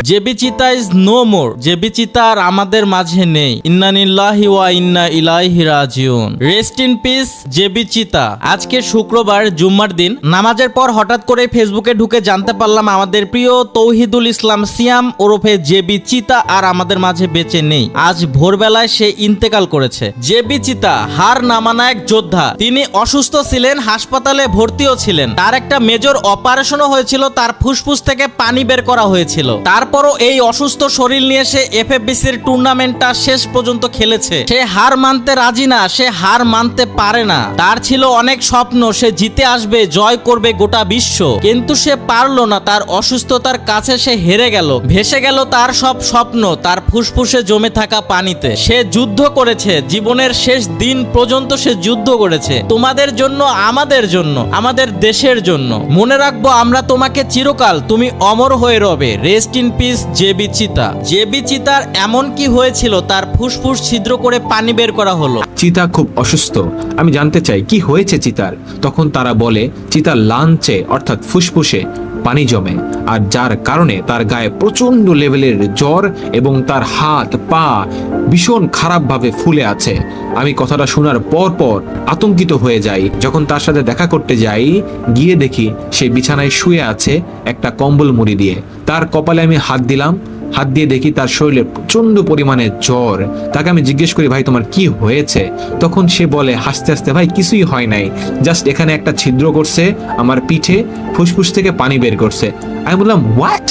JB চিতা is no more. JB চিতা আর আমাদের মাঝে নেই। ইন্না লিল্লাহি ওয়া ইন্না ইলাইহি রাজিউন। রেস্ট ইন পিস জেবি চিতা। আজকে শুক্রবার, জুম্মার দিন। নামাজের পর হঠাৎ করে ফেসবুকে ঢুকে জানতে পারলাম আমাদের প্রিয় তৌহিদুল ইসলাম সিয়াম ওরফে জেবি চিতা আর আমাদের মাঝে বেঁচে নেই। আজ ভোরবেলায় সে ইন্তেকাল করেছে। জেবি চিতা হার নামানা এক যোদ্ধা। তিনি অসুস্থ ছিলেন, হাসপাতালে ভর্তিও ছিলেন। তার একটা মেজর অপারেশনও হয়েছিল, তার ফুসফুস থেকে পানি বের করা হয়েছিল। তারপরও এই অসুস্থ শরীর নিয়ে সে এফএফবিসির টুর্নামেন্টটা শেষ পর্যন্ত খেলেছে। সে হার মানতে রাজি না, সে হার মানতে পারে না। তার ছিল অনেক স্বপ্ন, সে জিতে আসবে, জয় করবে গোটা বিশ্ব, কিন্তু সে পারলো না। তার অসুস্থতার কাছে সে হেরে গেল, ভেসে গেল তার সব স্বপ্ন তার ফুসফুসে জমে থাকা পানিতে। সে যুদ্ধ করেছে, জীবনের শেষ দিন পর্যন্ত সে যুদ্ধ করেছে, তোমাদের জন্য, আমাদের জন্য, আমাদের দেশের জন্য। মনে রাখবো আমরা তোমাকে চিরকাল, তুমি অমর হয়ে রবে। রেস্ট ইন পিস জেবি চিতা। জেবি চিতার এমন কি হয়েছিল তার ফুসফুস ছিদ্র করে পানি বের করা হলো। চিতা খুব অসুস্থ। আমি জানতে চাই কি হয়েছে চিতার। তখন তারা বলে চিতার লাঞ্চে অর্থাৎ ফুসফুসে পানি জমে, আর যার কারণে তার গায়ে প্রচন্ড লেভেলের জ্বর এবং তার হাত পা ভীষণ খারাপভাবে ফুলে আছে। আমি কথাটা শোনার পর আতঙ্কিত হয়ে যাই। যখন তার সাথে দেখা করতে যাই, গিয়ে দেখি সে বিছানায় শুয়ে আছে একটা কম্বল মুড়ি দিয়ে। তার কপালে আমি হাত দিলাম, হাত দিয়ে দেখি তার শরীরে প্রচন্ড পরিমাণে জ্বর। তাকে আমি জিজ্ঞেস করি, ভাই তোমার কি হয়েছে? তখন সে বলে হাসতে হাসতে, ভাই কিছুই হয় নাই, জাস্ট এখানে একটা ছিদ্র করছে আমার পিঠে, ফুসফুস থেকে পানি বের করছে। আমি বললাম হোয়াট?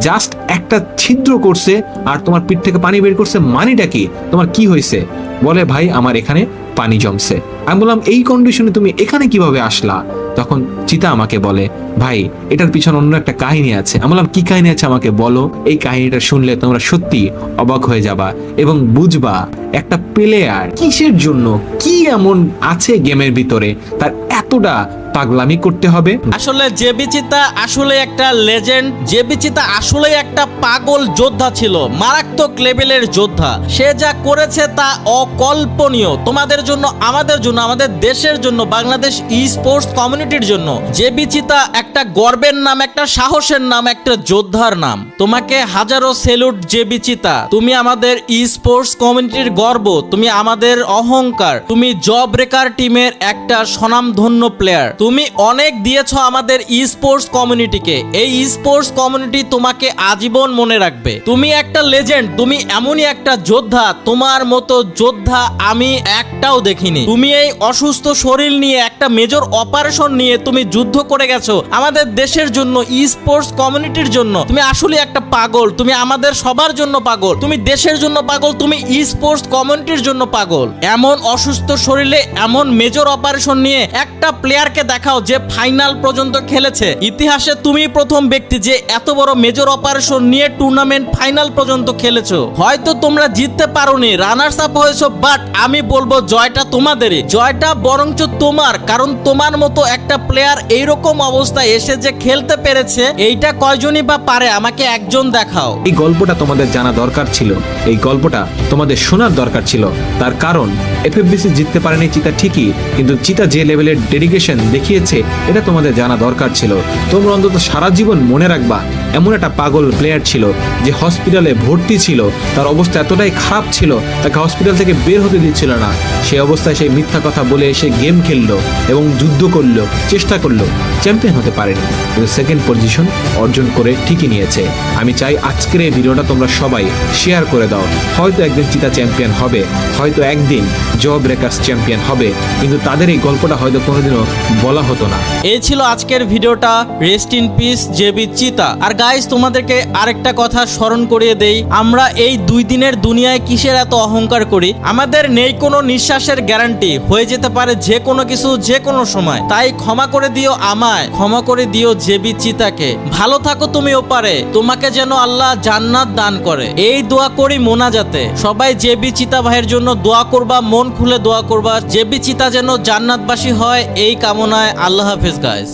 জাস্ট একটা ছিদ্র করছে আর তোমার পিঠ থেকে পানি বের করছে, মানেটা কি? তোমার কি হয়েছে? বলে ভাই আমার এখানে পানি জমছে। আমি বললাম এই কন্ডিশনে তুমি এখানে কিভাবে আসলা? তখন চিতা আমাকে বলে, ভাই এটার পিছনে অন্য একটা কাহিনী আছে। আমি বললাম কি কাহিনী আছে আমাকে বলো। এই কাহিনীটা শুনলে তোমরা সত্যি অবাক হয়ে যাবা এবং বুঝবা একটা প্লেয়ার কিসের জন্য, কি এমন আছে গেমের ভিতরে তার এতটা পাগলামি করতে হবে। আসলে জেবি চিতা আসলে একটা লেজেন্ড। জেবি চিতা আসলে একটা পাগল যোদ্ধা ছিল, মারাত্মক লেভেলের যোদ্ধা। সে যা করেছে তা অকল্পনীয়। তোমাদের জন্য, আমাদের জন্য, আমাদের দেশের জন্য, বাংলাদেশ ই স্পোর্টস কমিউনিটির জন্য জেবি চিতা একটা গর্বের নাম, একটা সাহসের নাম, একটা যোদ্ধার নাম। তোমাকে হাজারো সেলুট জেবি চিতা। তুমি আমাদের ই স্পোর্টস কমিউনিটির গর্ব, তুমি আমাদের অহংকার, তুমি জব ব্রেকার টিমের একটা স্বনামধন্য প্লেয়ার। তুমি অনেক দিয়েছো আমাদের ই স্পোর্টস কমিউনিটিকে। এই ই স্পোর্টস কমিউনিটি তোমাকে আজীবন মনে রাখবে। তুমি একটা লেজেন্ড, তুমি এমনই একটা যোদ্ধা, তোমার মতো যোদ্ধা আমি একটাও দেখিনি। তুমি এই অসুস্থ শরীর নিয়ে, একটা মেজর অপারেশন নিয়ে তুমি যুদ্ধ করে গেছো আমাদের দেশের জন্য, ই স্পোর্টস কমিউনিটির জন্য। তুমি আসলে একটা পাগল, তুমি আমাদের সবার জন্য পাগল, তুমি দেশের জন্য পাগল, তুমি ই স্পোর্টস কমিউনিটির জন্য পাগল। এমন অসুস্থ শরীরে এমন মেজর অপারেশন নিয়ে একটা প্লেয়ারকে দেখাও যে ফাইনাল পর্যন্ত খেলেছে। ইতিহাসে তুমি প্রথম ব্যক্তি যে এত বড় মেজর অপারেশন নিয়ে টুর্নামেন্ট ফাইনাল পর্যন্ত খেলেছো। হয়তো তোমরা জিততে পারোনি, রানার্স আপ হয়েছো, বাট আমি বলবো জয়টা তোমাদেরই, জয়টা বরঞ্চ তোমার। কারণ তোমার মতো একটা প্লেয়ার এইরকম অবস্থায় এসে যে খেলতে পেরেছে, এইটা কয়জনই বা পারে? আমাকে একজন দেখাও। এই গল্পটা তোমাদের জানা দরকার ছিল, এই গল্পটা তোমাদের শোনার দরকার ছিল। তার কারণ এফএফবিসি জিততে পারেনি চিতা ঠিকই, কিন্তু চিতা যে লেভেলের ডেডিকেশন দেখিয়েছে এটা তোমাদের জানা দরকার ছিল। তোমরা অন্তত সারা জীবন মনে রাখবা এমন একটা পাগল প্লেয়ার ছিল যে হসপিটালে ভর্তি ছিল, তার অবস্থা এতটাই খারাপ ছিল তাকে হসপিটাল থেকে বের হতে দিচ্ছিল না। সেই অবস্থায় সেই মিথ্যা কথা বলে এসে গেম খেললো এবং যুদ্ধ করলো, চেষ্টা করলো, চ্যাম্পিয়ন হতে পারেনি, কিন্তু সেকেন্ড পজিশন অর্জন করে ঠিকই নিয়েছে। আমি চাই আজকের এই ভিডিওটা তোমরা সবাই শেয়ার করে দাও। হয়তো একদিন চিতা চ্যাম্পিয়ন হবে, হয়তো একদিন জব ব্রেকার্স চ্যাম্পিয়ন হবে, কিন্তু তাদের এই গল্পটা হয়তো কোনোদিনও বলা হতো না। এই ছিল আজকের ভিডিওটা। রেস্ট ইন পিস জেবি চিতা। আর গাইস তোমাদেরকে আরেকটা কথা স্মরণ করিয়ে দেই, আমরা এই 2 দিনের দুনিয়ায় কিসের এত অহংকার করি? আমাদের নেই কোনো নিঃশ্বাসের গ্যারান্টি, হয়ে যেতে পারে যে কোনো কিছু যে কোনো সময়। তাই ক্ষমা করে দিও আমায়, ক্ষমা করে দিও জেবি চিতাকে। ভালো থাকো তুমি ওপারে, তোমাকে যেন আল্লাহ জান্নাত দান করে, এই দোয়া করি মোনাজাতে। সবাই জেবি চিতা ভাইয়ের জন্য দোয়া করবা, মন খুলে দোয়া করবা, জেবি চিতা যেন জান্নাতবাসী হয়, এই কামনায়। আল্লাহ হাফেজ গাইস।